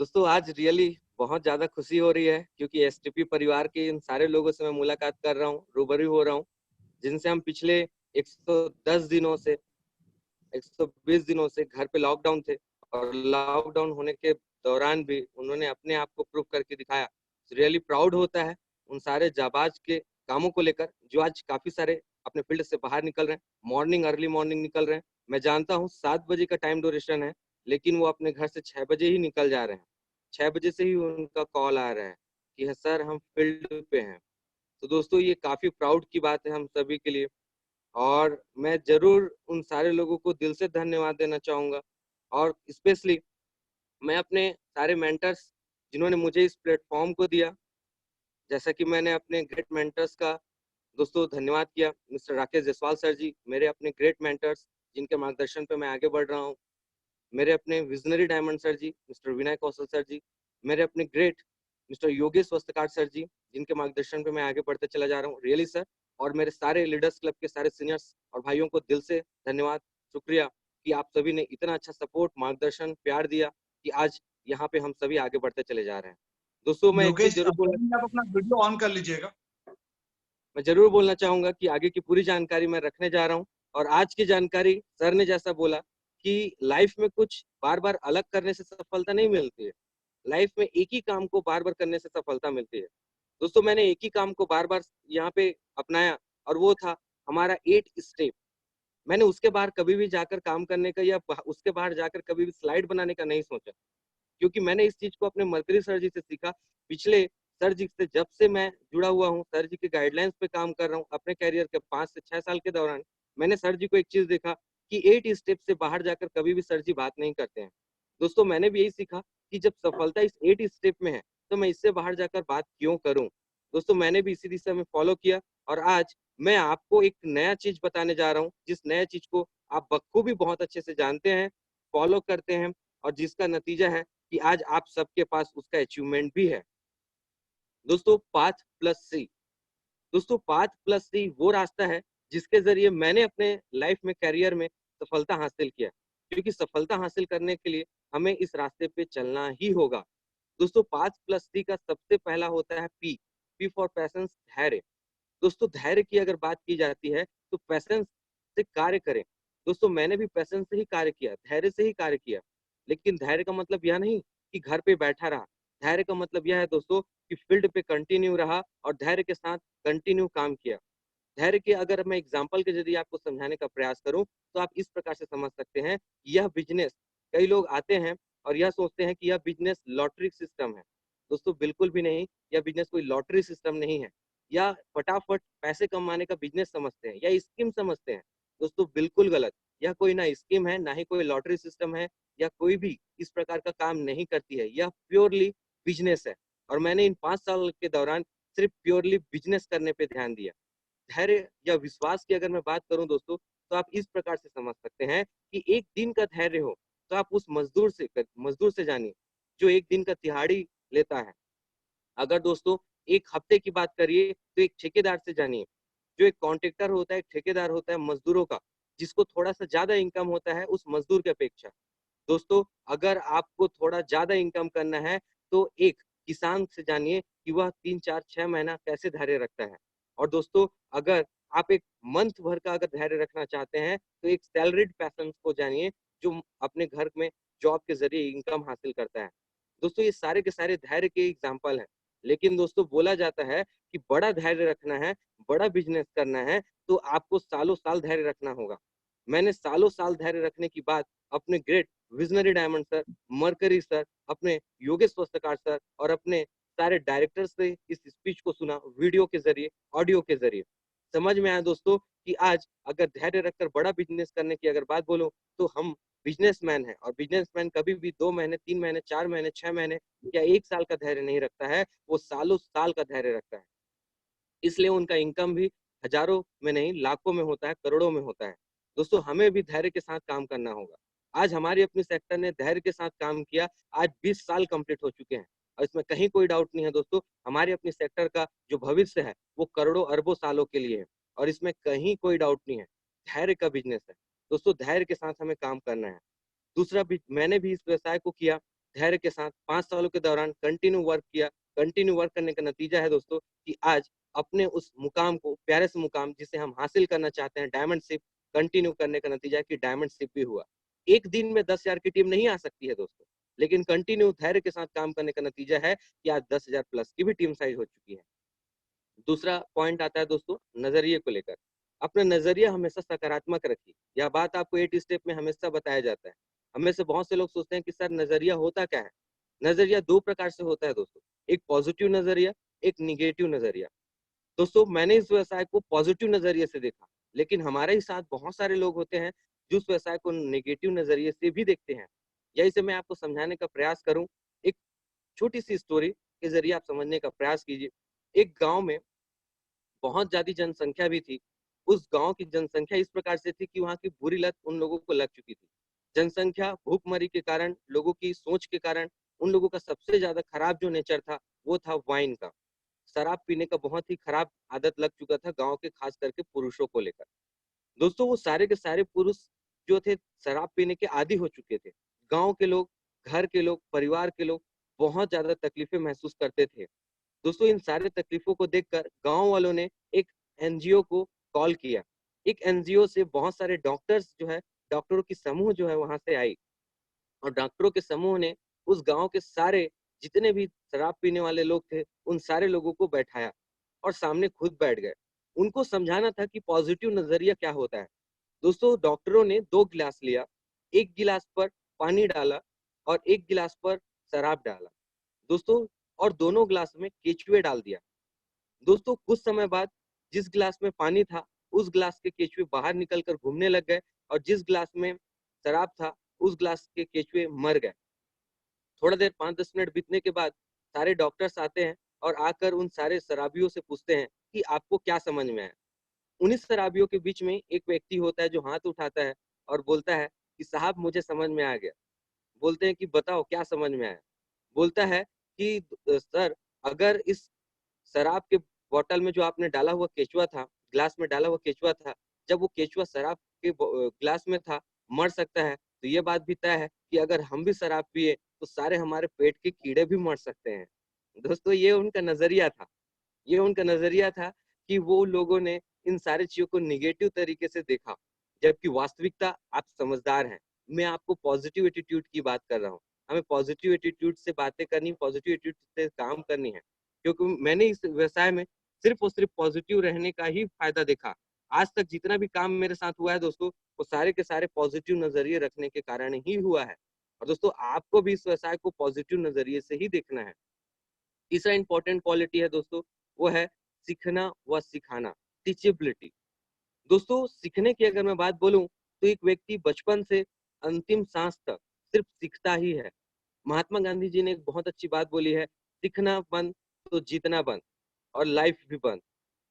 दोस्तों आज रियली बहुत ज़्यादा खुशी हो रही है क्योंकि एसटीपी परिवार के इन सारे लोगों से मैं मुलाकात कर रहा हूँ, रूबरू हो रहा हूँ, जिनसे हम पिछले 110 दिनों से 120 दिनों से घर पे लॉकडाउन थे और लॉकडाउन होने के दौरान भी उन्होंने अपने आप को प्रूव करके दिखाया। रियली प्राउड होता है उन सारे जाबाज के कामों को लेकर जो आज काफ़ी सारे अपने फील्ड से बाहर निकल रहे हैं, अर्ली मॉर्निंग निकल रहे हैं। मैं जानता हूँ 7 बजे का टाइम ड्यूरेशन है, लेकिन वो अपने घर से 6 बजे ही निकल जा रहे हैं। 6 बजे से ही उनका कॉल आ रहा है कि सर हम फील्ड पे हैं। तो दोस्तों ये काफ़ी प्राउड की बात है हम सभी के लिए और मैं ज़रूर उन सारे लोगों को दिल से धन्यवाद देना चाहूँगा और स्पेशली मैं अपने सारे मेंटर्स जिन्होंने मुझे इस प्लेटफ़ॉर्म को दिया, जैसा कि मैंने अपने ग्रेट मेंटर्स का दोस्तों धन्यवाद किया, मिस्टर राकेश जायसवाल सर जी, मेरे अपने ग्रेट मेंटर्स जिनके मार्गदर्शन पे मैं आगे बढ़ रहा हूँ। मेरे अपने visionary diamond sir ji, mister Vinay Kaushal sir ji, मेरे अपने great mister Yogesh Vastrakar sir ji, जिनके मार्गदर्शन पे मैं आगे बढ़ते चला जा रहा हूँ। रियली सर और मेरे सारे लीडर्स क्लब के सारे सीनियर्स और भाइयों को दिल से धन्यवाद, शुक्रिया कि आप सभी ने इतना अच्छा सपोर्ट, मार्गदर्शन, प्यार दिया कि आज यहाँ पे हम सभी आगे बढ़ते चले जा रहे हैं। दोस्तों मैं एक चीज़ योगेश, ज़रूर बोलना आप अपना वीडियो ऑन कर लीजिएगा। मैं ज़रूर बोलना चाहूँगा कि आगे की पूरी जानकारी मैं रखने जा रहा हूँ और आज की जानकारी सर ने जैसा बोला कि लाइफ में कुछ बार-बार अलग करने से सफलता नहीं मिलती है। लाइफ में एक ही काम को बार-बार करने से सफलता मिलती है। दोस्तों मैंने एक ही काम को बार-बार यहाँ पे अपनाया और वो था हमारा 8 स्टेप। मैंने उसके बाहर कभी भी जाकर काम करने का या उसके बाहर जाकर कभी भी स्लाइड बनाने का नहीं सोचा। क्योंकि मैंने इस चीज़ को अपने मर्करी सर जी से सीखा। पिछले सर जी से जब से मैं जुड़ा हुआ हूँ, सर जी के गाइडलाइंस पे काम कर रहा हूँ, अपने करियर के 5 से 6 साल के दौरान, मैंने सर जी को एक चीज़ देखा कि 8 स्टेप से बाहर जाकर कभी भी सर जी बात नहीं करते हैं। दोस्तों मैंने भी यही सीखा कि जब सफलता इस 8 स्टेप में है, तो मैं इससे बाहर जाकर बात क्यों करूँ? दोस्तों मैंने भी इसी दिशा में फॉलो किया और आज मैं आपको एक नया चीज़ बताने जा रहा हूँ, जिस नए चीज़ को आप बखूबी बहुत अच्छे से जानते हैं, फॉलो करते हैं और जिसका नतीजा है कि आज आप सबके पास उसका अचीवमेंट भी है। दोस्तों पाथ प्लस सी दोस्तों पाथ प्लस सी वो रास्ता है जिसके ज़रिए मैंने अपने लाइफ में करियर में सफलता हासिल किया। क्योंकि सफलता हासिल करने के लिए हमें इस रास्ते पे चलना ही होगा। दोस्तों पाथ प्लस सी का सबसे पहला होता है पी, पी फॉर पैशंस धैर्य। दोस्तों धैर्य की अगर बात की जाती है तो पैशंस से कार्य करें। दोस्तों मैंने भी पैशंस से ही कार्य किया, धैर्य से ही कार्य किया। लेकिन धैर्य का मतलब यह नहीं कि घर पे बैठा रहा। धैर्य का मतलब यह है दोस्तों कि फील्ड पे कंटिन्यू रहा और धैर्य के साथ कंटिन्यू काम किया। धैर्य के अगर मैं एग्जांपल के ज़रिए आपको समझाने का प्रयास करूँ, तो आप इस प्रकार से समझ सकते हैं, यह बिज़नेस कई लोग आते हैं और यह सोचते हैं कि यह बिज़नेस लॉटरी सिस्टम है। दोस्तों बिल्कुल भी नहीं, यह बिज़नेस कोई लॉटरी सिस्टम नहीं है। या फटाफट पैसे कमाने का बिज़नेस समझते हैं या स्कीम समझते हैं। दोस्तों बिल्कुल गलत। यह कोई ना स्कीम है, ना ही कोई लॉटरी सिस्टम है या कोई भी इस प्रकार का काम नहीं करती है। यह प्योरली बिज़नेस है और मैंने इन 5 साल के दौरान सिर्फ़ प्योरली बिज़नेस करने पे ध्यान दिया। धैर्य या विश्वास की अगर मैं बात करूं दोस्तों तो आप इस प्रकार से समझ सकते हैं कि एक दिन का धैर्य हो तो आप उस मजदूर से जानिए जो एक दिन का तिहाड़ी लेता है। अगर दोस्तों एक हफ्ते की बात करिए तो एक ठेकेदार से जानिए जो एक कॉन्ट्रैक्टर होता है, एक ठेकेदार होता है मजदूरों का, जिसको थोड़ा सा ज्यादा इनकम होता है उस मजदूर की अपेक्षा। दोस्तों अगर आपको थोड़ा ज़्यादा इनकम करना है, तो एक किसान से जानिए कि वह 3, 4, 6 महीना कैसे धैर्य रखता है। और दोस्तों अगर आप एक मंथ भर का अगर धैर्य रखना चाहते हैं, तो एक सैलरीड पर्सन को जानिए जो अपने घर में जॉब के ज़रिए इनकम हासिल करता है। दोस्तों ये सारे के सारे धैर्य के एग्ज़ाम्पल हैं। लेकिन दोस्तों बोला जाता है कि बड़ा धैर्य रखना है, बड़ा बिज़नेस करना है, तो आपको सालों-साल धैर्य रखना होगा। मैंने सालों-साल धैर्य रखने की बात अपने great visionary diamond sir, mercury sir, अपने योगेश वस्त्रकार सर और अपने सारे डायरेक्टर से इस स्पीच को सुना वीडियो के ज़रिए, ऑडियो के ज़रिए। समझ में आया दोस्तों कि आज अगर धैर्य रखकर बड़ा बिज़नेस करने की अगर बात बोलूँ, तो हम बिज़नेसमैन हैं और बिज़नेसमैन कभी भी 2 महीने, 3 महीने, 4 महीने, 6 महीने या 1 साल का धैर्य नहीं रखता है, वो सालों-साल का धैर्य रखता है। इसलिए उनका इनकम भी हज़ारों में नहीं, लाखों में होता है, करोड़ों में होता है। दोस्तों हमें भी धैर्य के साथ काम करना होगा। आज हमारी अपनी सेक्टर ने धैर्य के साथ काम किया, आज 20 साल कंप्लीट हो चुके हैं और इसमें कहीं कोई डाउट नहीं है दोस्तों, हमारे अपनी सेक्टर का जो भविष्य है, वो करोड़ों अरबों सालों के लिए है और इसमें कहीं कोई डाउट नहीं है। धैर्य का बिज़नेस है। दोस्तों धैर्य के साथ हमें काम करना है। दूसरा भी मैंने भी इस व्यवसाय को किया, धैर्य के साथ 5 सालों के दौरान कंटिन्यू वर्क किया। कंटिन्यू वर्क करने का नतीजा है दोस्तों कि आज अपने उस मुकाम को, प्यारे से मुकाम जिसे हम हासिल करना चाहते हैं, डायमंडशिप, कंटिन्यू करने का नतीजा है कि डायमंडशिप भी हुआ। एक दिन में 10,000 की टीम नहीं आ सकती है दोस्तों, लेकिन कंटिन्यू धैर्य के साथ काम करने का नतीजा है कि आज 10,000 प्लस की भी टीम साइज हो चुकी है। दूसरा पॉइंट आता है दोस्तों नजरिए को लेकर। अपना नजरिया हमेशा सकारात्मक रखिए। यह बात आपको 8 स्टेप में हमेशा बताया जाता है। हमें से बहुत से लोग सोचते हैं कि सर नजरिया होता क्या है? नजरिया 2 प्रकार से होता है दोस्तों। एक पॉजिटिव नजरिया, एक नेगेटिव नजरिया। दोस्तों मैंने इस व्यवसाय को पॉजिटिव नजरिए से देखा, लेकिन हमारे ही साथ बहुत सारे लोग होते हैं जो उस व्यवसाय को नेगेटिव नजरिए से भी देखते हैं। यही से मैं आपको समझाने का प्रयास करूं। एक छोटी सी स्टोरी के जरिए आप समझने का प्रयास कीजिए। एक गांव में बहुत ज्यादा जनसंख्या भी थी। उस गांव की जनसंख्या इस प्रकार से थी कि वहां की बुरी लत उन लोगों को लग चुकी थी। जनसंख्या, भूखमरी के कारण, लोगों की सोच के कारण, उन लोगों का सबसे ज्यादा खराब जो नेचर था वो था वाइन का। शराब पीने का बहुत ही खराब आदत लग चुका था गांव के, खास करके पुरुषों को लेकर। दोस्तों वो सारे के सारे पुरुष जो थे शराब पीने के आदी हो चुके थे। गांव के लोग, घर के लोग, परिवार के लोग बहुत ज्यादा तकलीफें महसूस करते थे। दोस्तों इन सारे तकलीफों को देखकर गांव वालों ने एक एनजीओ को कॉल किया। एक एनजीओ से बहुत सारे डॉक्टर्स जो है, डॉक्टरों की समूह जो है वहां से आई, और डॉक्टरों के समूह ने उस गांव के सारे जितने भी शराब पीने वाले लोग थे उन सारे लोगों को बैठाया और सामने खुद बैठ गए। उनको समझाना था कि पॉजिटिव नजरिया क्या होता है। दोस्तों डॉक्टरों ने 2 गिलास लिया, एक गिलास पर पानी डाला और एक गिलास पर शराब डाला दोस्तों, और दोनों गिलास में केचुए डाल दिया। दोस्तों कुछ समय बाद जिस गिलास में पानी था उस गिलास के केचुए बाहर निकल कर घूमने लग गए, और जिस गिलास में शराब था उस गिलास के केचुए मर गए। थोड़ा देर 5-10 मिनट बीतने के बाद सारे डॉक्टर्स आते हैं और आकर उन सारे शराबियों से पूछते हैं कि आपको क्या समझ में आया। उन्हीं शराबियों के बीच में एक व्यक्ति होता है जो हाथ उठाता है और बोलता है कि साहब मुझे समझ में आ गया। बोलते हैं कि बताओ क्या समझ में आया। बोलता है कि सर, अगर इस शराब के बोतल में जो आपने डाला हुआ केचुआ था, ग्लास में डाला हुआ केचुआ था, जब वो केचुआ शराब के ग्लास में था, मर सकता है, तो ये बात भी तय है कि अगर हम भी शराब पिए तो सारे हमारे पेट के कीड़े भी मर सकते हैं। दोस्तों ये उनका नजरिया था। ये उनका नजरिया था कि वो लोगों ने इन सारी चीजों को निगेटिव तरीके से देखा, जबकि वास्तविकता आप समझदार हैं। मैं आपको पॉजिटिव एटीट्यूड की बात कर रहा हूँ। हमें पॉजिटिव एटीट्यूड से बातें करनी, पॉजिटिव एटीट्यूड से काम करनी है, क्योंकि मैंने इस व्यवसाय में सिर्फ और सिर्फ पॉजिटिव रहने का ही फायदा देखा। आज तक जितना भी काम मेरे साथ हुआ है दोस्तों, वो सारे के सारे पॉजिटिव नजरिए रखने के कारण ही हुआ है। और दोस्तों आपको भी इस व्यवसाय को पॉजिटिव नजरिए से ही देखना है। तीसरा इंपॉर्टेंट क्वालिटी है दोस्तों, वो है सीखना व सिखाना, टीचेबिलिटी। दोस्तों सीखने की अगर मैं बात बोलूं तो एक व्यक्ति बचपन से अंतिम सांस तक सिर्फ सीखता ही है। महात्मा गांधी जी ने एक बहुत अच्छी बात बोली है, सीखना बंद तो जीतना बंद, और लाइफ भी बंद।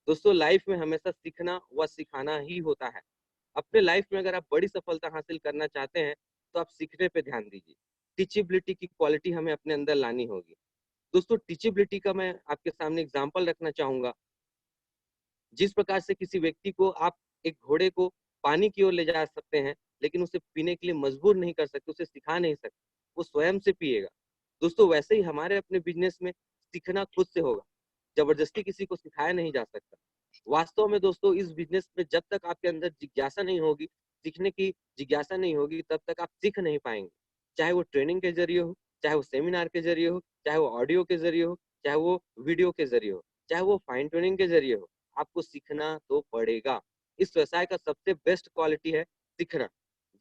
दोस्तों लाइफ में हमेशा सीखना व सिखाना ही होता है। अपने लाइफ में अगर आप बड़ी सफलता हासिल करना चाहते हैं तो आप सीखने पे ध्यान दीजिए। टीचेबिलिटी की क्वालिटी हमें अपने अंदर लानी होगी। दोस्तों टीचेबिलिटी का मैं आपके सामने एग्जांपल रखना चाहूंगा। जिस प्रकार से किसी व्यक्ति को आप एक घोड़े को पानी की ओर ले जा सकते हैं, लेकिन उसे पीने के लिए मजबूर नहीं कर सकते, उसे सिखा नहीं सकते, वो स्वयं से पिएगा। दोस्तों वैसे ही हमारे अपने बिजनेस में सीखना खुद से होगा, जबरदस्ती किसी को सिखाया नहीं जा सकता। वास्तव में दोस्तों इस बिजनेस में जब तक आपके अंदर जिज्ञासा नहीं होगी, सीखने की जिज्ञासा नहीं होगी, तब तक आप सीख नहीं पाएंगे। चाहे वो ट्रेनिंग के जरिए हो, चाहे वो सेमिनार के जरिए हो, चाहे वो ऑडियो के जरिए हो, चाहे वो वीडियो के जरिए हो, चाहे वो फाइन ट्यूनिंग के जरिए हो, आपको सीखना तो पड़ेगा। इस व्यवसाय का सबसे बेस्ट क्वालिटी है सीखना।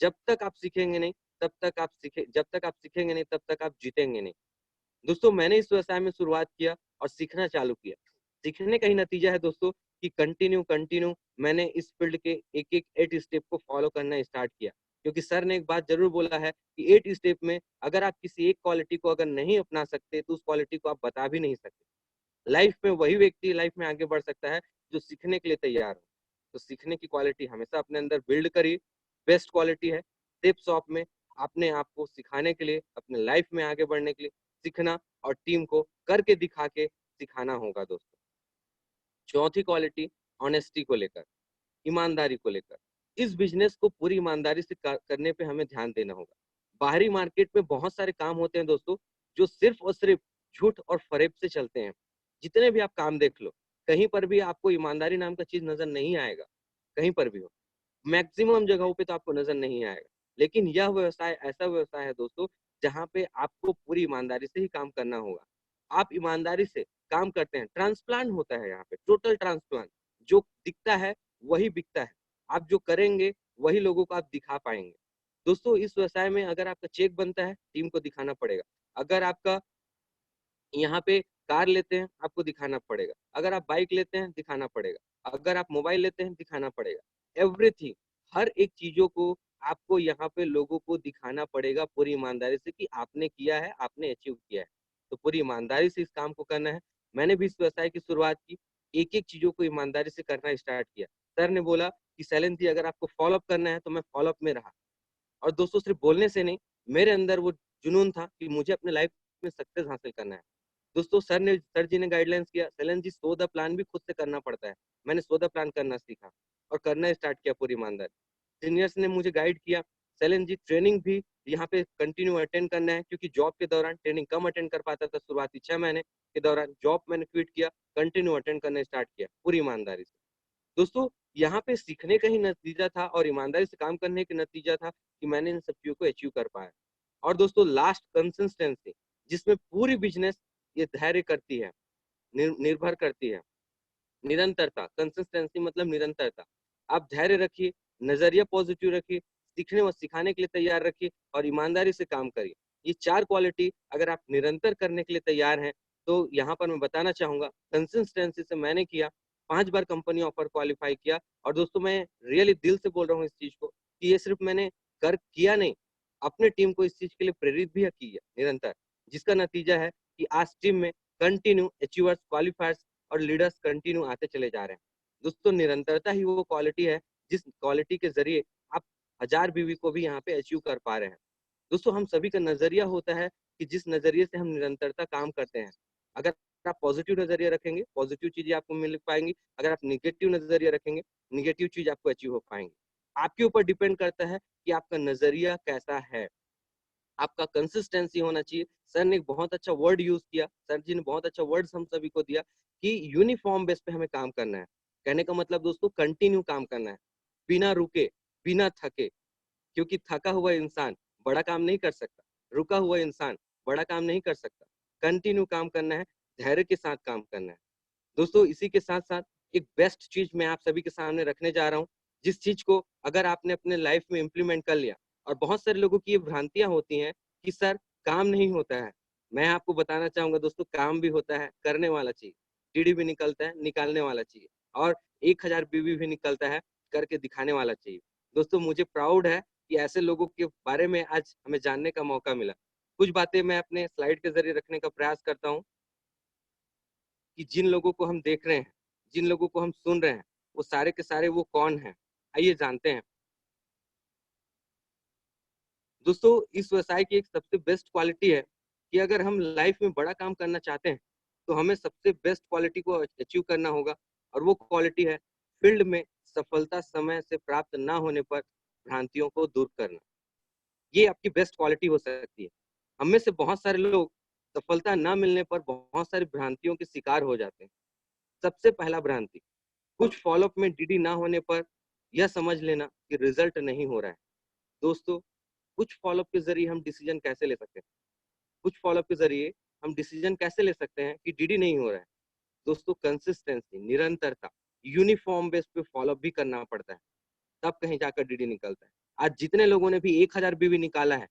जब तक आप सीखेंगे नहीं, जब तक आप सीखेंगे नहीं तब तक आप जीतेंगे नहीं। दोस्तों मैंने इस व्यवसाय में शुरुआत किया और सीखना चालू किया। सीखने का ही नतीजा है दोस्तों कि कंटिन्यू कंटिन्यू मैंने इस फील्ड के एक एक 8 स्टेप को फॉलो करना स्टार्ट किया। क्योंकि सर ने एक बात जरूर बोला है कि 8 स्टेप में अगर आप किसी एक क्वालिटी को अगर नहीं अपना सकते तो उस क्वालिटी को आप बता भी नहीं सकते। लाइफ में वही व्यक्ति लाइफ में आगे बढ़ सकता है जो सीखने के लिए तैयार हो। तो सीखने की क्वालिटी हमेशा अपने अंदर बिल्ड करिए। बेस्ट क्वालिटी है टिप शॉप में अपने आप को सिखाने के लिए, अपने लाइफ में आगे बढ़ने के लिए सीखना, और टीम को करके दिखा के सिखाना होगा दोस्तों। चौथी क्वालिटी ऑनेस्टी को लेकर, ईमानदारी को लेकर। इस बिजनेस को पूरी ईमानदारी से करने पे हमें ध्यान देना होगा। बाहरी मार्केट में बहुत सारे काम होते हैं दोस्तों, जो सिर्फ और सिर्फ झूठ और फरेब से चलते हैं। जितने भी आप काम देख लो, कहीं पर भी आपको ईमानदारी नाम का चीज नजर नहीं आएगा, कहीं पर भी हो। मैक्सिमम जगहों पे तो आपको नजर नहीं आएगा। लेकिन यह व्यवसाय ऐसा व्यवसाय है दोस्तों, जहाँ पे आपको पूरी ईमानदारी से ही काम करना होगा। आप ईमानदारी से काम करते हैं, ट्रांसप्लांट होता है यहाँ पे, टोटल ट्रांसप्लांट। जो दिखता है वही बिकता है। आप जो करेंगे वही लोगों को आप दिखा पाएंगे। दोस्तों, इस व्यवसाय में अगर आपका चेक बनता है, टीम को दिखाना पड़ेगा। अगर आपका यहाँ पे कार लेते हैं, आपको दिखाना पड़ेगा। अगर आप बाइक लेते हैं, दिखाना पड़ेगा। अगर आप मोबाइल लेते हैं, दिखाना पड़ेगा। एवरीथिंग, हर एक चीजों को आपको यहाँ पे लोगों को दिखाना पड़ेगा पूरी ईमानदारी से कि आपने किया है, आपने अचीव किया है। तो पूरी ईमानदारी से इस काम को करना है। मैंने भी इस व्यवसाय की शुरुआत की, एक एक चीजों को ईमानदारी से करना स्टार्ट किया। सर ने बोला कि शैलेंद्र जी, अगर आपको फॉलोअप करना है, तो मैं फॉलोअप में रहा। और दोस्तों, सिर्फ बोलने से नहीं, मेरे अंदर वो जुनून था कि मुझे अपने लाइफ में सक्सेस हासिल करना है। दोस्तों, सर जी ने गाइडलाइंस किया, शैलेंद्र जी 100 द प्लान भी खुद से करना पड़ता है। मैंने 100 द प्लान करना सीखा और करना स्टार्ट किया पूरी ईमानदारी। सीनियर्स ने मुझे गाइड किया, शैलेंद्र जी ट्रेनिंग भी यहाँ पे कंटिन्यू अटेंड करना है, क्योंकि जॉब के दौरान ट्रेनिंग कम अटेंड कर पाता था। शुरुआती 6 महीने के दौरान जॉब मैंने क्विट किया, कंटिन्यू अटेंड करना स्टार्ट किया पूरी ईमानदारी से। दोस्तों, यहाँ पे सीखने का ही नतीजा था और ईमानदारी से काम करने का नतीजा था कि मैंने इन सब चीजों को अचीव कर पाया। और दोस्तों, लास्ट कंसिस्टेंसी, जिसमें पूरी बिजनेस ये धैर्य करती है, निर्भर करती है। निरंतरता, कंसिस्टेंसी मतलब निरंतरता। आप धैर्य रखिए, नजरिया पॉजिटिव रखिए, सीखने और सिखाने के लिए तैयार रखिए और ईमानदारी से काम करिए। ये 4 क्वालिटी अगर आप निरंतर करने के लिए तैयार हैं, तो यहाँ पर मैं बताना चाहूंगा, कंसिस्टेंसी से मैंने किया, 5 बार कंपनी ऑफर क्वालिफाई किया। और दोस्तों, मैं रियली दिल से बोल रहा हूँ इस चीज को, कि ये सिर्फ मैंने कर किया नहीं, अपने टीम को इस चीज के लिए प्रेरित भी किया निरंतर, जिसका नतीजा है कि आज टीम में कंटिन्यू अचीवर्स, क्वालिफायर्स और लीडर्स कंटिन्यू आते चले जा रहे हैं। दोस्तों, निरंतरता ही वो क्वालिटी है जिस क्वालिटी के जरिए आप 1000 बीवी को भी यहाँ पे अचीव कर पा रहे हैं। दोस्तों, हम सभी का नजरिया होता है कि जिस नजरिए से हम निरंतरता काम करते हैं। अगर आप पॉजिटिव नजरिया रखेंगे, पॉजिटिव चीजें आपको मिल पाएंगी। अगर आप निगेटिव नजरिया रखेंगे, निगेटिव चीज आपको अचीव हो पाएंगी। आपके ऊपर डिपेंड करता है कि आपका नजरिया कैसा है, आपका कंसिस्टेंसी होना चाहिए। सर ने एक बहुत अच्छा वर्ड यूज किया, सर जी ने बहुत अच्छा वर्ड हम सभी को दिया कि यूनिफॉर्म बेस पे हमें काम करना है। कहने का मतलब दोस्तों, कंटिन्यू काम करना है, बिना रुके, बिना थके। क्योंकि थका हुआ इंसान बड़ा काम नहीं कर सकता, रुका हुआ इंसान बड़ा काम नहीं कर सकता। कंटिन्यू काम करना है, धैर्य के साथ काम करना है। दोस्तों, इसी के साथ साथ एक बेस्ट चीज मैं आप सभी के सामने रखने जा रहा हूँ, जिस चीज को अगर आपने अपने लाइफ में इम्प्लीमेंट कर लिया। और बहुत सारे लोगों की ये भ्रांतियां होती हैं कि सर, काम नहीं होता है। मैं आपको बताना चाहूंगा दोस्तों, काम भी होता है, करने वाला चाहिए। टीडी भी निकलता है, निकालने वाला चाहिए। और 1000 बीवी भी निकलता है, करके दिखाने वाला चाहिए। दोस्तों, मुझे प्राउड है कि ऐसे लोगों के बारे में आज हमें जानने का मौका मिला। कुछ बातें मैं अपने स्लाइड के जरिए रखने का प्रयास करता हूँ कि जिन लोगों को हम देख रहे हैं, जिन लोगों को हम सुन रहे हैं, वो सारे के सारे वो कौन हैं, आइए जानते हैं। दोस्तों, इस व्यवसाय की एक सबसे बेस्ट क्वालिटी है कि अगर हम लाइफ में बड़ा काम करना चाहते हैं, तो हमें सबसे बेस्ट क्वालिटी को अचीव करना होगा। और वो क्वालिटी है फील्ड में सफलता समय से प्राप्त ना होने पर भ्रांतियों को दूर करना। ये आपकी बेस्ट क्वालिटी हो सकती है। हम में से बहुत सारे लोग सफलता ना मिलने पर बहुत सारी भ्रांतियों के शिकार हो जाते हैं। सबसे पहला भ्रांति, कुछ फॉलोअप में डीडी ना होने पर यह समझ लेना कि रिजल्ट नहीं हो रहा है। दोस्तों, कुछ फॉलोअप के जरिए हम डिसीजन कैसे ले सकते हैं? कुछ फॉलोअप के जरिए हम डिसीजन कैसे ले सकते हैं कि डीडी नहीं हो रहा है? दोस्तों, कंसिस्टेंसी, निरंतरता, यूनिफॉर्म बेस पे फॉलोअप भी करना पड़ता है, तब कहीं जाकर डीडी निकलता है। आज जितने लोगों ने भी 1000 बीवी निकाला है,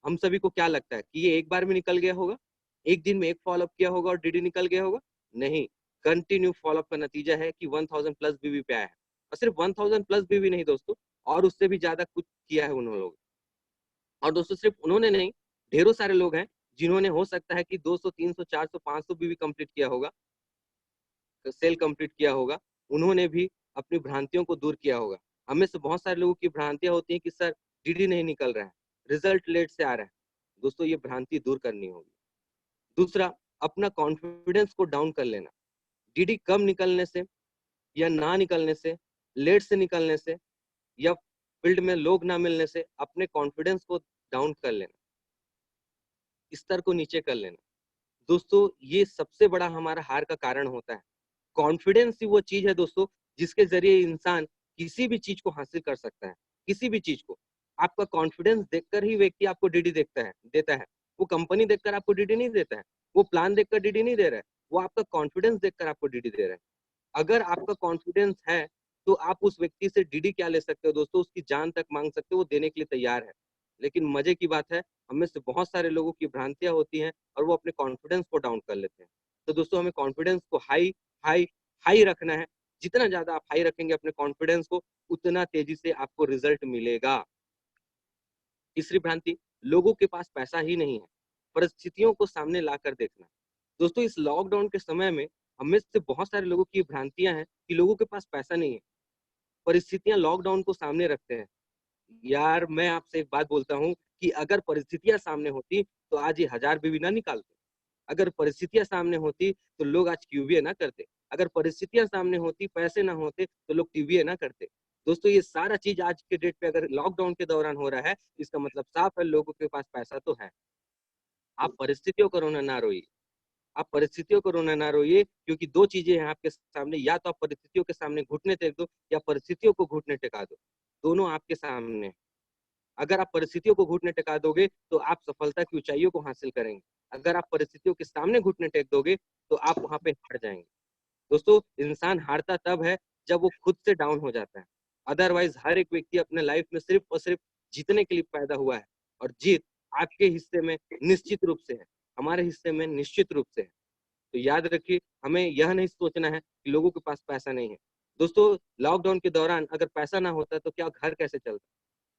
हम सभी को क्या लगता है कि ये एक बार में निकल गया होगा? एक दिन में एक फॉलोअप किया होगा और डीडी निकल गया होगा? नहीं, कंटिन्यू फॉलोअप का नतीजा है कि 1000 प्लस बीवी पे आया है। और सिर्फ 1000 प्लस बीवी नहीं दोस्तों, और उससे भी ज्यादा कुछ किया है उन्होंने लोग। और दोस्तों, सिर्फ उन्होंने नहीं, ढेरों सारे लोग हैं जिन्होंने हो सकता है कि 200, 300, 400, 500 बीवी कंप्लीट किया होगा, सेल कंप्लीट किया होगा। उन्होंने भी अपनी भ्रांतियों को दूर किया होगा। हमें से बहुत सारे लोगों की भ्रांतियां होती हैं कि सर, डीडी नहीं निकल रहा है, रिजल्ट लेट से आ रहा है। दोस्तों, ये भ्रांति दूर करनी होगी। दूसरा, अपना कॉन्फिडेंस को डाउन कर लेना। डीडी कम निकलने से या ना निकलने से, लेट से निकलने से या फील्ड में लोग ना मिलने से अपने कॉन्फिडेंस को डाउन कर लेना, स्तर को नीचे कर लेना। दोस्तों ये सबसे बड़ा हमारा हार का कारण होता है। कॉन्फिडेंस ही वो चीज है दोस्तों जिसके जरिए इंसान किसी भी चीज को हासिल कर सकता है, किसी भी चीज को। आपका कॉन्फिडेंस देखकर ही व्यक्ति आपको डीडी देता है। वो कंपनी देखकर आपको डीडी नहीं देता है, वो प्लान देखकर डीडी नहीं दे रहा है, वो आपका कॉन्फिडेंस देखकर आपको डीडी दे रहा है। अगर आपका कॉन्फिडेंस है तो आप उस व्यक्ति से डीडी क्या ले सकते हो दोस्तों, उसकी जान तक मांग सकते हो, वो देने के लिए तैयार है। लेकिन मजे की बात है, हम में से बहुत सारे लोगों की भ्रांतियां होती हैं और वो अपने कॉन्फिडेंस को डाउन कर लेते हैं। तो दोस्तों हमें कॉन्फिडेंस को हाई हाई हाई रखना है। जितना ज्यादा आप हाई रखेंगे अपने कॉन्फिडेंस को, उतना तेजी से आपको रिजल्ट मिलेगा। तीसरी भ्रांति, लोगों के पास पैसा ही नहीं है, परिस्थितियों को सामने लाकर देखना। दोस्तों इस लॉकडाउन के समय में हमें से बहुत सारे लोगों की भ्रांतियां हैं कि लोगों के पास पैसा नहीं है, परिस्थितियां लॉकडाउन को सामने रखते हैं। यार मैं आपसे एक बात बोलता हूँ कि अगर परिस्थितियां सामने होती तो आज ये 1000 बीवी ना निकालते। अगर परिस्थितियां सामने होती तो लोग आज क्यूबीए ना करते। अगर परिस्थितियां सामने होती, पैसे ना होते तो लोग टीवीए ना करते। दोस्तों ये सारा चीज आज के डेट पे अगर लॉकडाउन के दौरान हो रहा है, इसका मतलब साफ है लोगों के पास पैसा तो है। आप परिस्थितियों को रोना ना रोइए, आप परिस्थितियों को रोना ना रोइए, क्योंकि दो चीजें हैं आपके सामने, या तो आप परिस्थितियों के सामने घुटने टेक दो या परिस्थितियों को घुटने टेका दो। दोनों आपके सामने हैं। अगर आप परिस्थितियों को घुटने टेका दोगे तो आप सफलता की ऊंचाइयों को हासिल करेंगे। अगर आप परिस्थितियों के सामने घुटने टेक दोगे तो आप वहां पे हार जाएंगे। दोस्तों इंसान हारता तब है जब वो खुद से डाउन हो जाता है। अदरवाइज हर एक व्यक्ति अपने लाइफ में सिर्फ और सिर्फ जीतने के लिए पैदा हुआ है, और जीत आपके हिस्से में निश्चित रूप से है, हमारे हिस्से में निश्चित रूप से है। तो याद रखिए, हमें यह नहीं सोचना है कि लोगों के पास पैसा नहीं है। दोस्तों लॉकडाउन के दौरान अगर पैसा ना होता तो क्या घर कैसे चलता?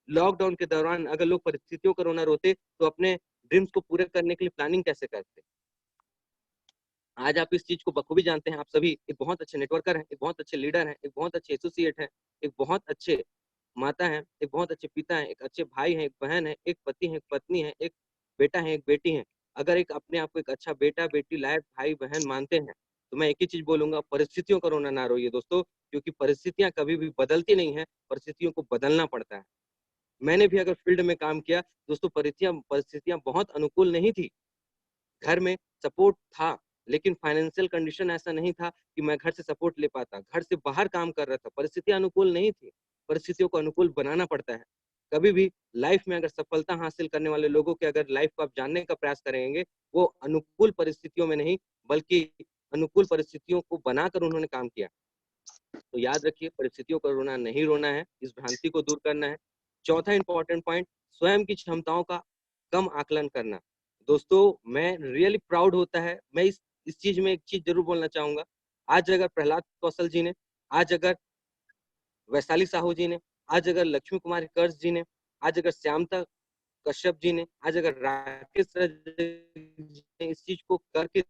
लॉकडाउन के दौरान अगर लोग परिस्थितियों को रोना रोते तो अपने ड्रीम्स को पूरे करने के लिए प्लानिंग कैसे करते? आज आप इस चीज को बखूबी जानते हैं। आप सभी एक बहुत अच्छे नेटवर्कर हैं, एक बहुत अच्छे लीडर हैं, एक बहुत अच्छे एसोसिएट हैं, एक बहुत अच्छे माता हैं, एक बहुत अच्छे पिता हैं, एक अच्छे भाई हैं, एक बहन है, एक पति है, एक पत्नी है, एक बेटा है, एक बेटी है। अगर एक अपने आप को एक अच्छा बेटा बेटी लायक भाई बहन मानते हैं तो मैं एक ही चीज बोलूंगा, परिस्थितियों का रोना ना रोइए दोस्तों, क्योंकि परिस्थितियां कभी भी बदलती नहीं है, परिस्थितियों को बदलना पड़ता है। मैंने भी अगर फील्ड में काम किया दोस्तों, परिस्थितियां परिस्थितियां बहुत अनुकूल नहीं थी। घर में सपोर्ट था, लेकिन फाइनेंशियल कंडीशन ऐसा नहीं था कि मैं घर से सपोर्ट ले पाता। घर से बाहर काम कर रहा था, परिस्थितियां अनुकूल नहीं थी। परिस्थितियों को अनुकूल बनाना पड़ता है। कभी भी लाइफ में अगर सफलता हासिल करने वाले लोगों के अगर लाइफ को आप जानने का प्रयास करेंगे, वो अनुकूल परिस्थितियों में नहीं बल्कि अनुकूल परिस्थितियों को बनाकर उन्होंने काम किया। तो याद रखिए, परिस्थितियों को रोना नहीं रोना है, इस भ्रांति को दूर करना है। चौथा इंपॉर्टेंट पॉइंट, स्वयं की क्षमताओं का कम आकलन करना। दोस्तों मैं रियली प्राउड होता है, मैं इस चीज में एक चीज जरूर बोलना चाहूंगा। आज अगर प्रहलाद कौशल जी ने, आज अगर वैशाली साहू जी ने, आज अगर लक्ष्मी कुमारी कर्ज जी ने, आज अगर श्यामता कश्यप जी ने, आज अगर राकेश जी ने इस चीज को करके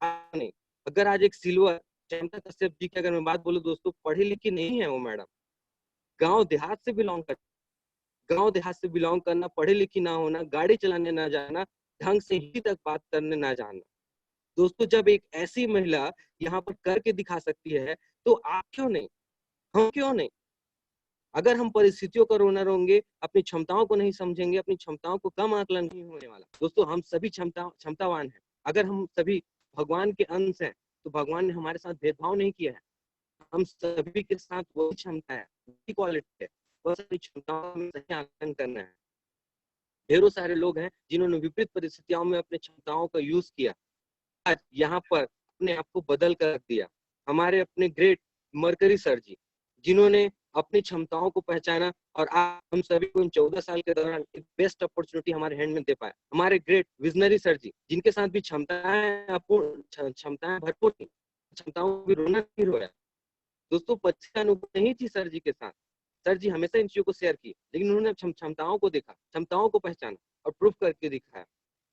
नहीं, अगर आज एक सिल्वर श्यामता कश्यप जी की अगर मैं बात बोलूं दोस्तों, पढ़ी लिखी नहीं है वो मैडम, गांव देहात से बिलोंग कर, गांव देहात से बिलोंग करना, पढ़ी लिखी ना होना, गाड़ी चलाने ना जाना, ढंग से हिंदी तक बात करने ना जाना। दोस्तों जब एक ऐसी महिला यहाँ पर करके दिखा सकती है तो आप क्यों नहीं, हम क्यों नहीं? अगर हम परिस्थितियों का रोना रोएंगे, अपनी क्षमताओं को नहीं समझेंगे, अपनी क्षमताओं को कम आकलन नहीं होने वाला। दोस्तों हम सभी क्षमतावान हैं। अगर हम सभी भगवान के अंश हैं तो भगवान ने हमारे साथ भेदभाव नहीं किया है। हम सभी के साथ वही क्षमता है, वही क्वालिटी है, बस अपनी क्षमताओं में सही आकलन करना है। ढेरों सारे लोग हैं जिन्होंने विपरीत परिस्थितियों में अपने क्षमताओं का यूज किया, आज यहाँ पर अपने आप को बदल कर रख दिया। हमारे अपने ग्रेट मरकरी सर जी, जिन्होंने अपनी क्षमताओं को पहचाना और आज हम सभी को इन 14 साल के दौरान एक बेस्ट अपॉर्चुनिटी हमारे हैंड में दे पाया। हमारे ग्रेट विजनरी सर जी, जिनके साथ भी क्षमताएं भरपूर थी, क्षमताओं भी रोना नहीं रोया। दोस्तों पच्चीस अनुभव नहीं थी सर जी के साथ, सर जी हमेशा इन चीजों को शेयर की, लेकिन उन्होंने क्षमताओं को देखा, क्षमताओं को पहचाना और प्रूफ करके दिखाया।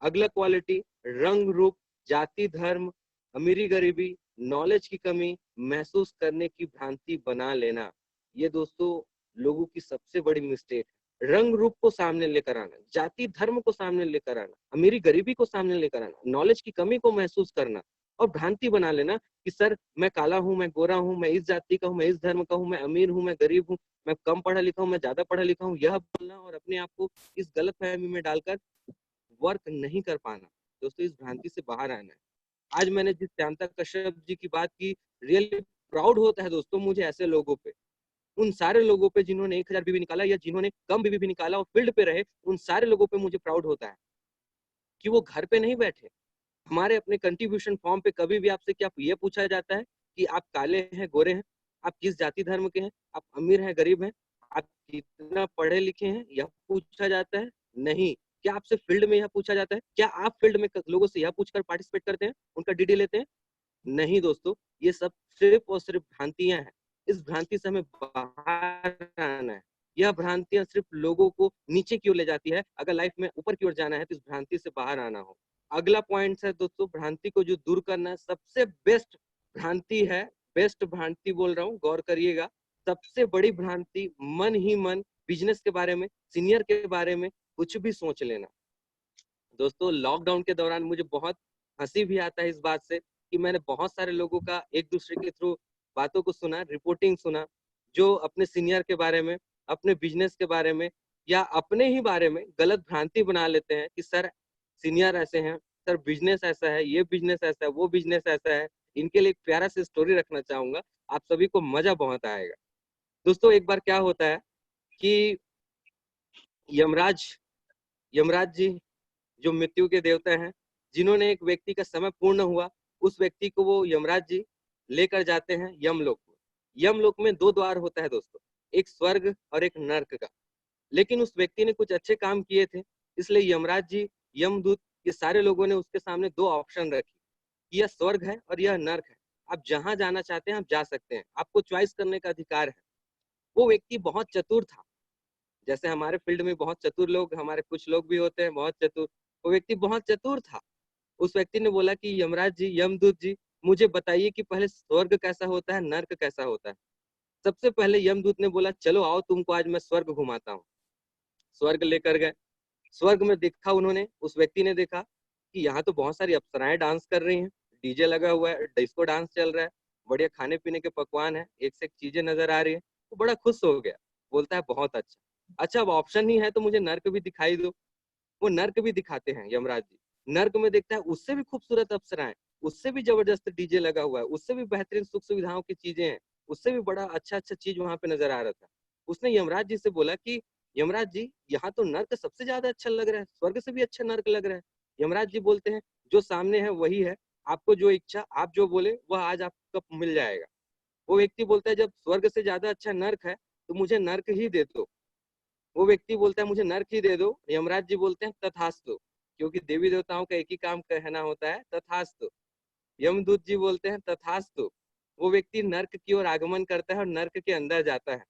अगला क्वालिटी, रंग रूप, जाति धर्म, अमीरी गरीबी, नॉलेज की कमी महसूस करने की भ्रांति बना लेना, ये दोस्तों लोगों की सबसे बड़ी मिस्टेक है। रंग रूप को सामने लेकर आना, जाति धर्म को सामने लेकर आना, अमीरी गरीबी को सामने लेकर आना, नॉलेज की कमी को महसूस करना, और भ्रांति बना लेना कि सर मैं काला हूँ, मैं गोरा हूँ, मैं इस जाति का हूँ, मैं इस धर्म का हूँ, मैं अमीर हूँ, मैं गरीब हूँ, मैं कम पढ़ा लिखा हूँ, मैं ज्यादा पढ़ा लिखा हूँ, यह बोलना और अपने आप को इस गलत फहमी में डालकर वर्क नहीं कर पाना। दोस्तों, इस भ्रांति से बाहर आना है। आज मैंने जिस श्यामता कश्यप जी की बात की, रियली प्राउड होता है दोस्तों मुझे ऐसे लोगों पे, उन सारे लोगों पे जिन्होंने 1000 बीवी निकाला या जिन्होंने कम बीवी भी निकाला और फील्ड पे रहे, उन सारे लोगों पे मुझे प्राउड होता है कि वो घर पे नहीं बैठे। हमारे अपने कंट्रीब्यूशन फॉर्म पे कभी भी आपसे क्या ये पूछा जाता है कि आप काले हैं, गोरे हैं, आप किस जाति धर्म के हैं, आप अमीर हैं, गरीब हैं, आप कितना पढ़े लिखे हैं, यह पूछा जाता है? नहीं। क्या आपसे फील्ड में यह पूछा जाता है? क्या आप फील्ड में लोगों से यह पूछकर पार्टिसिपेट करते हैं, उनका डीडी लेते हैं? नहीं दोस्तों, ये सब सिर्फ और सिर्फ भ्रांतियां हैं। इस भ्रांति से हमें बाहर आना है। यह भ्रांतियां सिर्फ लोगों को नीचे की ओर ले जाती है। अगर लाइफ में ऊपर की ओर जाना है तो इस भ्रांति से बाहर आना हो। अगला पॉइंट है दोस्तों, भ्रांति को जो दूर करना है, सबसे बेस्ट भ्रांति है, बेस्ट भ्रांति बोल रहा हूँ, गौर करिएगा। सबसे बड़ी भ्रांति मन ही मन बिजनेस के बारे में, सीनियर के बारे में कुछ भी सोच लेना। दोस्तों, लॉकडाउन के दौरान मुझे बहुत हंसी भी आता है इस बात से कि मैंने बहुत सारे लोगों का एक दूसरे के थ्रू बातों को सुना, रिपोर्टिंग सुना, जो अपने सीनियर के बारे में, अपने बिजनेस के बारे में या अपने ही बारे में गलत भ्रांति बना लेते हैं कि सर सीनियर ऐसे हैं, सर बिजनेस ऐसा है, ये बिजनेस ऐसा है, वो बिजनेस ऐसा है। इनके लिए एक प्यारा सी स्टोरी रखना चाहूंगा, आप सभी को मजा बहुत आएगा। दोस्तों, एक बार क्या होता है कि यमराज यमराज जी जो मृत्यु के देवता हैं, जिन्होंने एक व्यक्ति का समय पूर्ण हुआ, उस व्यक्ति को वो यमराज जी लेकर जाते हैं यमलोक में। यमलोक में 2 द्वार होता है दोस्तों, एक स्वर्ग और एक नर्क का। लेकिन उस व्यक्ति ने कुछ अच्छे काम किए थे, इसलिए यमराज जी, यमदूत, ये सारे लोगों ने उसके सामने 2 ऑप्शन रखी, यह स्वर्ग है और यह नर्क है। आप जहां जाना चाहते हैं आप जा सकते हैं, आपको चॉइस करने का अधिकार है। वो व्यक्ति बहुत चतुर था, जैसे हमारे फील्ड में बहुत चतुर लोग, हमारे कुछ लोग भी होते हैं बहुत चतुर। वो व्यक्ति बहुत चतुर था। उस व्यक्ति ने बोला कि यमराज जी, यमदूत जी, मुझे बताइए कि पहले स्वर्ग कैसा होता है, नर्क कैसा होता है। सबसे पहले यमदूत ने बोला, चलो आओ तुमको आज मैं स्वर्ग घुमाता हूँ। स्वर्ग लेकर गए। स्वर्ग में देखा उन्होंने, उस व्यक्ति ने देखा कि यहाँ तो बहुत सारी अप्सराएं डांस कर रही हैं, डीजे लगा हुआ है, डिस्को डांस चल रहा है, बढ़िया खाने पीने के पकवान है, एक से एक चीजें नजर आ रही है। तो बड़ा खुश हो गया, बोलता है बहुत अच्छा। अच्छा, अब ऑप्शन ही है तो मुझे नर्क भी दिखाई दो। वो नर्क भी दिखाते हैं यमराज जी। नर्क में देखता है उससे भी खूबसूरत अप्सराएं, उससे भी जबरदस्त डीजे लगा हुआ है, उससे भी बेहतरीन सुख सुविधाओं की चीजें हैं, उससे भी बड़ा अच्छा अच्छा चीज वहां पे नजर आ रहा था। उसने यमराज जी से बोला कि यमराज जी, यहाँ तो नर्क सबसे ज्यादा अच्छा लग रहा है, स्वर्ग से भी अच्छा नर्क लग रहा है। यमराज जी बोलते हैं, जो सामने है वही है, आपको जो इच्छा, आप जो बोले वह आज आपको मिल जाएगा। वो व्यक्ति बोलता है, जब स्वर्ग से ज्यादा अच्छा नर्क है तो मुझे नर्क ही दे दो। वो व्यक्ति बोलता है, मुझे नर्क ही दे दो। यमराज जी बोलते हैं, तथास्तु, क्योंकि देवी देवताओं का एक ही काम कहना होता है, तथास्तु। यमदूत जी बोलते हैं, तथास्तु। वो व्यक्ति नर्क की ओर आगमन करता है और नर्क के अंदर जाता है।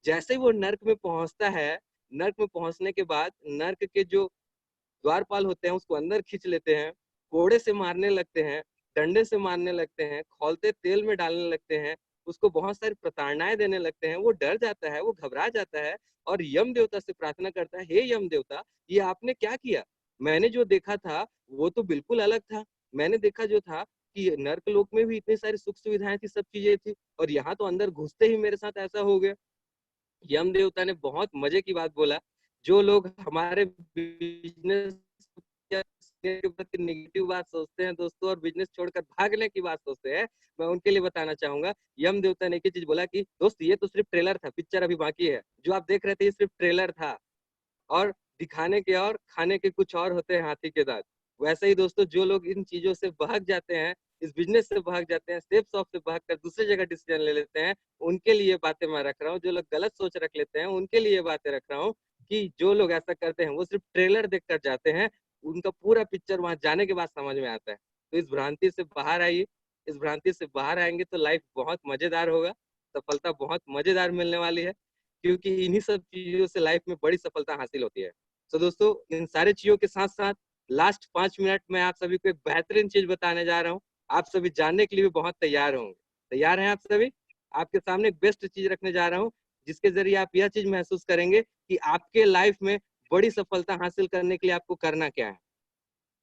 जैसे ही वो नर्क में पहुंचता है, नर्क में पहुंचने के बाद नर्क के जो द्वारपाल होते हैं उसको अंदर खींच लेते हैं, कोड़े से मारने लगते हैं, डंडे से मारने लगते हैं, खौलते तेल में डालने लगते हैं, उसको बहुत सारी प्रताड़नाएं देने लगते हैं। वो डर जाता है, वो घबरा जाता है और यम देवता से प्रार्थना करता है, हे यम देवता, ये आपने क्या किया? मैंने जो देखा था वो तो बिल्कुल अलग था। मैंने देखा जो था कि नर्क लोक में भी इतनी सारी सुख सुविधाएं थी, सब चीजें थी, और यहाँ तो अंदर घुसते ही मेरे साथ ऐसा हो गया। यम देवता ने बहुत मजे की बात बोला, जो लोग हमारे बिजनेस के प्रति निगेटिव बात सोचते हैं दोस्तों और बिजनेस छोड़कर भागने की बात सोचते हैं, मैं उनके लिए बताना चाहूंगा। यम देवता ने एक ही चीज बोला कि दोस्त, ये तो सिर्फ ट्रेलर था, पिक्चर अभी बाकी है। जो आप देख रहे थे ये सिर्फ ट्रेलर था, और दिखाने के और खाने के कुछ और होते हैं हाथी के दांत। वैसे ही दोस्तों, जो लोग इन चीजों से भाग जाते हैं, इस बिजनेस से भाग जाते हैं, सेफ शॉप से भाग कर दूसरी जगह डिसीजन ले लेते हैं, उनके लिए बातें मैं रख रहा हूँ। जो लोग गलत सोच रख लेते हैं उनके लिए बातें रख रहा हूँ कि जो लोग ऐसा करते हैं वो सिर्फ ट्रेलर देख कर जाते हैं, उनका पूरा पिक्चर वहां जाने के बाद समझ में आता है। तो इस भ्रांति से बाहर आइए। इस भ्रांति से बाहर आएंगे तो लाइफ बहुत मजेदार होगा, सफलता बहुत मजेदार मिलने वाली है, क्योंकि इन्हीं सब चीजों से लाइफ में बड़ी सफलता हासिल होती है। तो दोस्तों, इन सारी चीजों के साथ साथ लास्ट 5 मिनट में आप सभी को एक बेहतरीन चीज बताने जा रहा हूँ। आप सभी जानने के लिए भी बहुत तैयार होंगे। तैयार हैं आप सभी? आपके सामने एक बेस्ट चीज रखने जा रहा हूँ, जिसके जरिए आप यह चीज महसूस करेंगे कि आपके लाइफ में बड़ी सफलता हासिल करने के लिए आपको करना क्या है।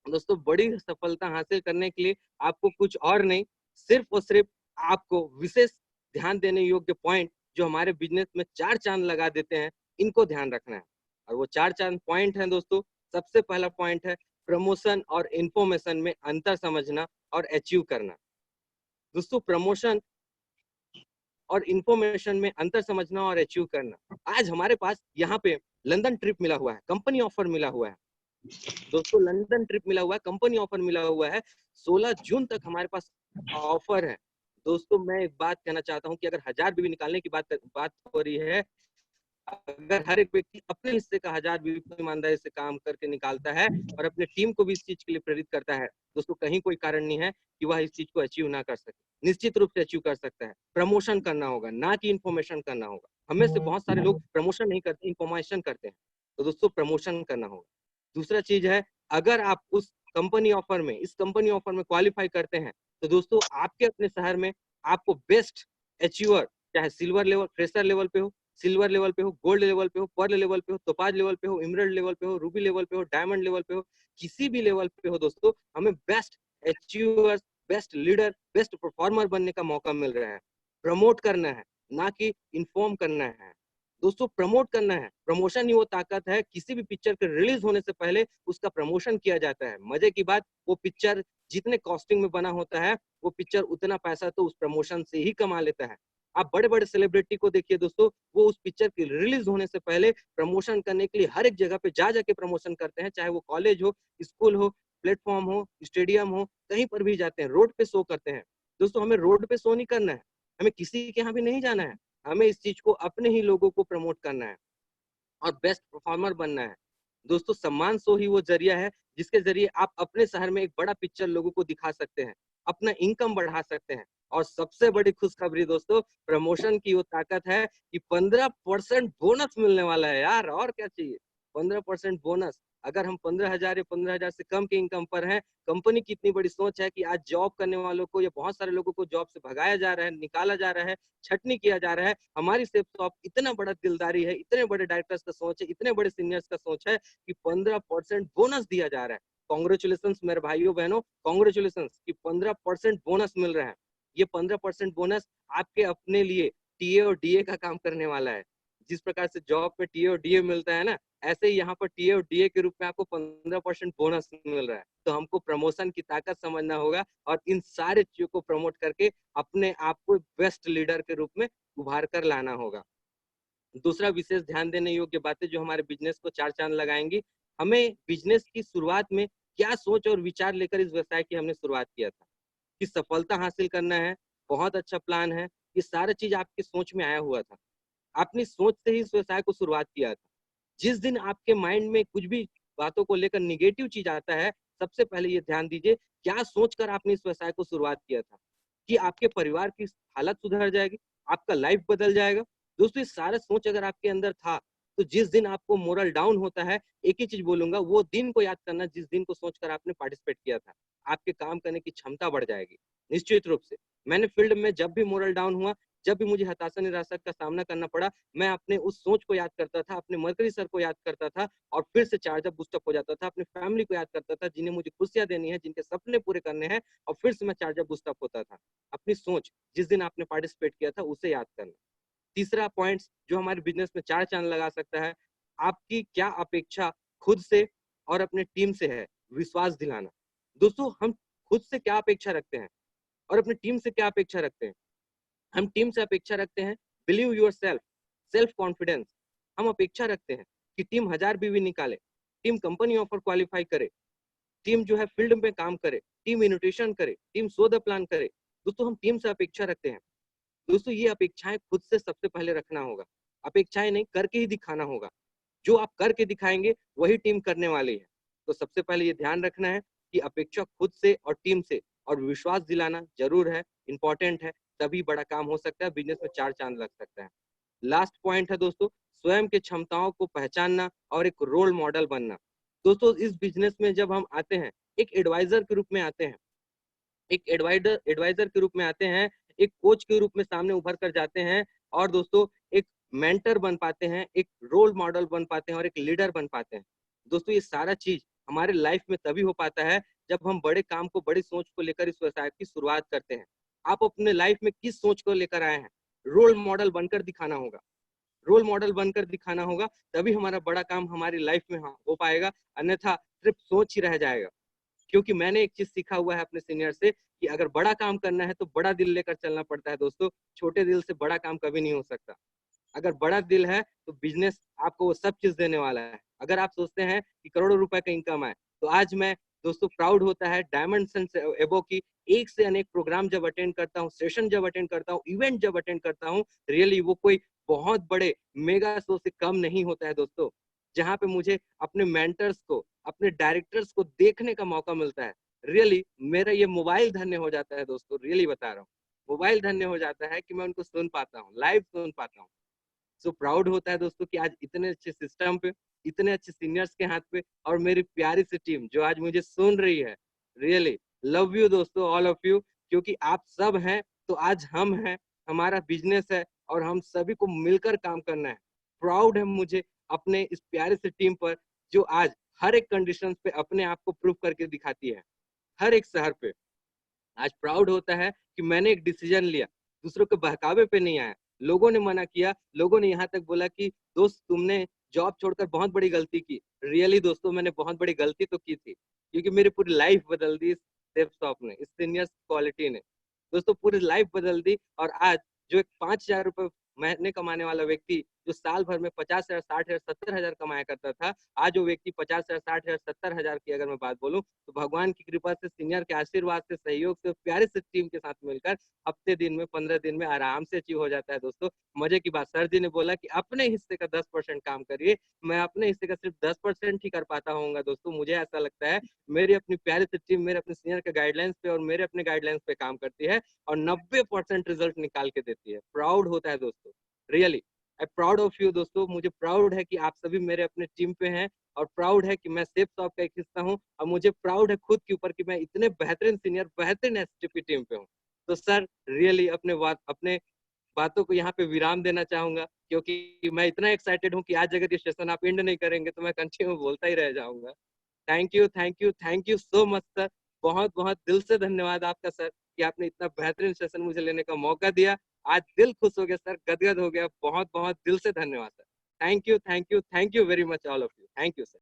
दोस्तों बड़ी सफलता हासिल करने के लिए आपको कुछ और नहीं, सिर्फ और सिर्फ आपको विशेष ध्यान देने योग्य पॉइंट जो हमारे बिजनेस में 4 चांद लगा देते हैं, इनको ध्यान रखना है। और वो 4 चांद पॉइंट हैं दोस्तों। सबसे पहला पॉइंट है प्रमोशन और इन्फॉर्मेशन में अंतर समझना और अचीव करना। दोस्तों प्रमोशन और इन्फॉर्मेशन में अंतर समझना और अचीव करना। आज हमारे पास यहाँ पे लंदन ट्रिप मिला हुआ है, कंपनी ऑफर मिला हुआ है। दोस्तों लंदन ट्रिप मिला हुआ है, कंपनी ऑफर मिला हुआ है, 16 जून तक हमारे पास ऑफर है। दोस्तों मैं एक बात कहना चाहता हूँ कि अगर 1000 बीवी निकालने की बात हो रही है, अगर हर एक व्यक्ति अपने हिस्से का 1000 बीवी ईमानदारी से काम करके निकालता है और अपने टीम को भी इस चीज के लिए प्रेरित करता है, दोस्तों कहीं कोई कारण नहीं है कि वह इस चीज को अचीव ना कर सके। निश्चित रूप से अचीव कर सकता है। प्रमोशन करना होगा, ना कि इन्फॉर्मेशन करना होगा। हमें से बहुत सारे लोग प्रमोशन नहीं करते, इन्फॉर्मेशन करते हैं। तो दोस्तों प्रमोशन करना होगा। दूसरा चीज है, अगर आप उस कंपनी ऑफर में, इस कंपनी ऑफर में क्वालिफाई करते हैं, तो दोस्तों आपके अपने शहर में आपको बेस्ट अचीवर, चाहे सिल्वर लेवल, फ्रेशर लेवल पे हो, सिल्वर लेवल पे हो, गोल्ड लेवल पे हो, पर्ल लेवल पे हो, टोपाज लेवल पे हो, इमरल्ड लेवल पे हो, रूबी लेवल पे हो, डायमंड लेवल पे हो, किसी भी लेवल पे हो दोस्तों, हमें best achievers, best leader, best performer बनने का मौका मिल रहा है। प्रमोट करना है, ना कि इन्फॉर्म करना है। दोस्तों प्रमोट करना है। प्रमोशन ही वो ताकत है, किसी भी पिक्चर के रिलीज होने से पहले उसका प्रमोशन किया जाता है। मजे की बात, वो पिक्चर जितने कॉस्टिंग में बना होता है, वो पिक्चर उतना पैसा तो उस प्रमोशन से ही कमा लेता है। आप बड़े बड़े सेलिब्रिटी को देखिए दोस्तों, वो उस पिक्चर की रिलीज होने से पहले प्रमोशन करने के लिए हर एक जगह पे जा जाके प्रमोशन करते हैं, चाहे वो कॉलेज हो, स्कूल हो, प्लेटफॉर्म हो, स्टेडियम हो, कहीं पर भी जाते हैं, रोड पे शो करते हैं। दोस्तों हमें रोड पे शो नहीं करना है, हमें किसी के यहाँ भी नहीं जाना है, हमें इस चीज को अपने ही लोगों को प्रमोट करना है और बेस्ट परफॉर्मर बनना है। दोस्तों सम्मान शो ही वो जरिया है जिसके जरिए आप अपने शहर में एक बड़ा पिक्चर लोगों को दिखा सकते हैं, अपना इनकम बढ़ा सकते हैं। और सबसे बड़ी खुशखबरी दोस्तों, प्रमोशन की वो ताकत है कि 15% बोनस मिलने वाला है यार, और क्या चाहिए। 15% बोनस। अगर हम 15,000 या 15,000 से कम के इनकम पर हैं, कंपनी की इतनी बड़ी सोच है कि आज जॉब करने वालों को या बहुत सारे लोगों को जॉब से भगाया जा रहा है, निकाला जा रहा है, छटनी किया जा रहा है। हमारी सेफ शॉप इतना बड़ा दिलदारी है, इतने बड़े डायरेक्टर्स का सोच है, इतने बड़े सीनियर्स का सोच है कि 15% बोनस दिया जा रहा है। कॉन्ग्रेचुलेशन मेरे भाइयों बहनों, कॉन्ग्रेचुलेशन कि 15% बोनस मिल रहा है। ये 15% बोनस आपके अपने लिए टीए और डीए का काम करने वाला है। जिस प्रकार से जॉब में टीए और डीए मिलता है ना, ऐसे ही यहाँ पर टीए और डीए के रूप में आपको 15% बोनस मिल रहा है। तो हमको प्रमोशन की ताकत समझना होगा और इन सारे चीजों को प्रमोट करके अपने आप को बेस्ट लीडर के रूप में उभार कर लाना होगा। दूसरा विशेष ध्यान देने योग्य बातें जो हमारे बिजनेस को 4 चांद लगाएंगी, हमें बिजनेस की शुरुआत में क्या सोच और विचार लेकर इस व्यवसाय की हमने शुरुआत किया था, कि सफलता हासिल करना है, बहुत अच्छा प्लान है, ये सारा चीज आपकी सोच में आया हुआ था। आपने सोच से ही इस व्यवसाय को शुरुआत किया था। जिस दिन आपके माइंड में कुछ भी बातों को लेकर निगेटिव चीज आता है, सबसे पहले ये ध्यान दीजिए क्या सोचकर आपने इस व्यवसाय को शुरुआत किया था, कि आपके परिवार की हालत सुधर जाएगी, आपका लाइफ बदल जाएगा। दोस्तों ये सारा सोच अगर आपके अंदर था, तो जिस दिन आपको मोरल डाउन होता है, एक ही चीज बोलूंगा, वो दिन को याद करना जिस दिन को सोचकर आपने पार्टिसिपेट किया था। आपके काम करने की क्षमता बढ़ जाएगी निश्चित रूप से। मैंने फील्ड में जब भी मोरल डाउन हुआ, जब भी मुझे हताशा निराशा का सामना करना पड़ा, मैं अपने उस सोच को याद करता था, अपने मरकरी सर को याद करता था और फिर से चार्जअप बूस्टअप हो जाता था। अपने फैमिली को याद करता था जिन्हें मुझे खुशियां देनी है, जिनके सपने पूरे करने हैं, और फिर से मैं चार्जअप बूस्टअप होता था। अपनी सोच जिस दिन आपने पार्टिसिपेट किया था उसे याद करना। तीसरा पॉइंट जो हमारे बिजनेस में 4 चांद लगा सकता है, आपकी क्या अपेक्षा खुद से और अपने टीम से है, विश्वास दिलाना। दोस्तों हम खुद से क्या अपेक्षा रखते हैं और अपनी टीम से क्या अपेक्षा रखते हैं। हम टीम से अपेक्षा रखते हैं believe your self, self confidence. हम अपेक्षा रखते हैं कि टीम 1000 बीवी निकाले, टीम कंपनी ऑफर क्वालिफाई करे, टीम जो है फील्ड में काम करे, टीम इनोवेशन करे, टीम शो द प्लान करे। दोस्तों हम टीम से अपेक्षा रखते हैं। दोस्तों ये अपेक्षाएं खुद से सबसे पहले रखना होगा, अपेक्षाएं नहीं करके ही दिखाना होगा। जो आप करके दिखाएंगे वही टीम करने वाली है। तो सबसे पहले ये ध्यान रखना है कि अपेक्षा खुद से और टीम से और विश्वास दिलाना जरूर है, इंपॉर्टेंट है, तभी बड़ा काम हो सकता है, बिजनेस में 4 चांद लग सकता है। लास्ट पॉइंट है दोस्तों, स्वयं के क्षमताओं को पहचानना और एक रोल मॉडल बनना। दोस्तों इस बिजनेस में जब हम आते हैं, एक एडवाइजर के रूप में आते हैं, एक एडवाइजर के रूप में आते हैं, एक कोच के रूप में सामने उभर कर जाते हैं, और दोस्तों एक मेंटर बन पाते हैं, एक रोल मॉडल बन पाते हैं और एक लीडर बन पाते हैं। दोस्तों ये सारा चीज हमारे लाइफ में तभी हो पाता है जब हम बड़े काम को, बड़ी सोच को लेकर इस व्यवसाय की शुरुआत करते हैं। आप अपने लाइफ में किस सोच को लेकर आए हैं? रोल मॉडल बनकर दिखाना होगा। रोल मॉडल बनकर दिखाना होगा, तभी हमारा बड़ा काम हमारी लाइफ में हो पाएगा, अन्यथा सिर्फ सोच ही रह जाएगा। क्योंकि मैंने एक चीज सीखा हुआ है अपने सीनियर से कि अगर बड़ा काम करना है तो बड़ा दिल लेकर चलना पड़ता है दोस्तों। छोटे दिल से बड़ा काम कभी नहीं हो सकता। अगर बड़ा दिल है तो बिजनेस आपको वो सब चीज देने वाला है। अगर आप सोचते हैं कि करोड़ों रुपए का इनकम है, तो आज मैं दोस्तों प्राउड होता है डायमंड सन से एबो की एक से अनेक प्रोग्राम जब अटेंड करता हूँ, सेशन जब अटेंड करता हूँ, इवेंट जब अटेंड करता हूँ, रियली वो कोई बहुत बड़े मेगा शो से कम नहीं होता है दोस्तों। जहाँ पे मुझे अपने मेंटर्स को, अपने डायरेक्टर्स को देखने का मौका मिलता है। रियली मेरा ये मोबाइल धन्य हो जाता है दोस्तों, रियली बता रहा हूँ। मोबाइल धन्य हो जाता है कि मैं उनको सुन पाता हूँ, लाइव सुन पाता हूँ। सो प्राउड होता है दोस्तों कि आज इतने अच्छे सिस्टम पे, इतने अच्छे सीनियर्स के हाथ पे और मेरी प्यारी सी टीम जो आज मुझे सुन रही है। रियली लव यू दोस्तों, ऑल ऑफ यू, क्योंकि आप सब हैं तो आज हम हैं, हमारा बिजनेस है और हम सभी को मिलकर काम करना है। प्राउड है मुझे अपने इस प्यारे से टीम पर जो आज हर एक कंडीशन पे अपने आप को प्रूव करके दिखाती है, हर एक शहर पे। आज प्राउड होता है कि मैंने एक डिसीजन लिया, दूसरों के बहकावे पे नहीं आया। लोगों ने मना किया, लोगों ने यहाँ तक बोला कि दोस्त तुमने जॉब छोड़कर बहुत बड़ी गलती की। रियली दोस्तों मैंने बहुत बड़ी गलती तो की थी, क्योंकि मेरी पूरी लाइफ बदल दी इस सेफ शॉप ने, इस सीनियर्स क्वालिटी ने। दोस्तों पूरी लाइफ बदल दी और आज जो एक 5,000 रुपए महीने कमाने वाला व्यक्ति जो साल भर में 50,000, 60,000, 70,000 कमाया करता था, आज वो व्यक्ति 50,000, 60,000, 70,000 की अगर मैं बात बोलूं तो भगवान की कृपा से, सीनियर के आशीर्वाद से, सहयोग से, प्यारे से टीम के साथ मिलकर हफ्ते दिन में, 15 दिन में आराम से अचीव हो जाता है दोस्तों। मजे की बात, सर जी ने बोला कि अपने हिस्से का 10% काम करिए। मैं अपने हिस्से का सिर्फ 10% ही कर पाता हूँ दोस्तों। मुझे ऐसा लगता है मेरी अपनी प्यारी सी टीम मेरे अपने सीनियर के गाइडलाइंस पे और मेरे अपने गाइडलाइंस पे काम करती है और 90% रिजल्ट निकाल के देती है। प्राउड होता है दोस्तों, really I proud of you दोस्तों। मुझे प्राउड है कि आप सभी मेरे अपने टीम पे हैं और प्राउड है कि मैं सेफ शॉप का एक हिस्सा हूँ और मुझे प्राउड है खुद के ऊपर कि मैं इतने बेहतरीन सीनियर, बेहतरीन एसटीपी टीम पे हूँ। तो सर रियली अपने बातों को यहाँ पे विराम देना चाहूंगा, क्योंकि मैं इतना एक्साइटेड हूँ कि आज अगर ये सेशन आप एंड नहीं करेंगे तो मैं कंटिन्यू बोलता ही रह जाऊंगा। Thank you, thank you, thank you so much sir. बहुत बहुत दिल से धन्यवाद आपका सर कि आपने इतना बेहतरीन सेशन मुझे लेने का मौका दिया। आज दिल खुश हो गया सर, गदगद हो गया। बहुत बहुत दिल से धन्यवाद sir. Thank you, thank you, thank you very much all of you. Thank you sir.